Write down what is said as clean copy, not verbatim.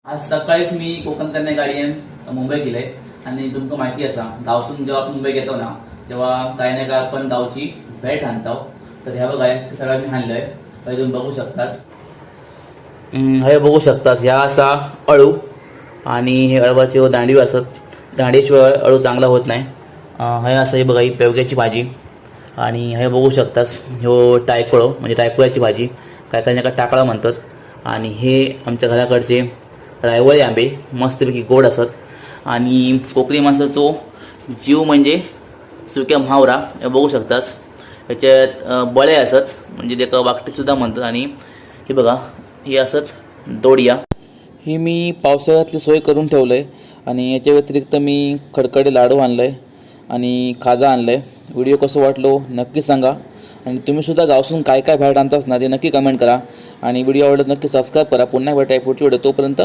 आज सकाळीच मी कोकण कन्या गाडयेन मुंबई गेले आणि तुमका माहिती असा गावसून जेव्हा आपण मुंबई येतो ना तेव्हा काही नाही का आपण गावची भेट आणतो. तर ह्या बघा ते सगळं मी आणलंय. तुम्ही बघू शकतास, हे बघू शकतास ह्या असा अळू आणि हे अळवाचे दांडी असत. दांडीशिवाय अळू चांगला होत नाही. हे असं हे बघा ही पेवग्याची भाजी आणि हे बघू शकतास ह्यो टायकुळो म्हणजे टायकुळ्याची भाजी, काय काय टाकळा म्हणतात. आणि हे आमच्या घराकडचे रायवळे आंबे मस्तपैकी गोड असत. आणि कोकणी माणसाचो जीव म्हणजे सुक्या म्हावरा, हे बघू शकतास. ह्याच्यात बळे असत म्हणजे ते वाकटीसुद्धा म्हणतात. आणि हे बघा हे असत दोडिया. ही मी पावसाळ्यातली सोय करून ठेवलं आहे. आणि याच्या व्यतिरिक्त मी खडखडे लाडू आणलं आहे आणि खाजा आणलं आहे. व्हिडिओ कसं वाटलो नक्की सांगा. आणि तुम्हीसुद्धा गावसून काय काय भेट आणतास ना ते नक्की कमेंट करा. आणि व्हिडिओ आवडत नक्की सबस्क्राईब करा. पुन्हा भेटाय पुढची व्हिडिओ, तोपर्यंत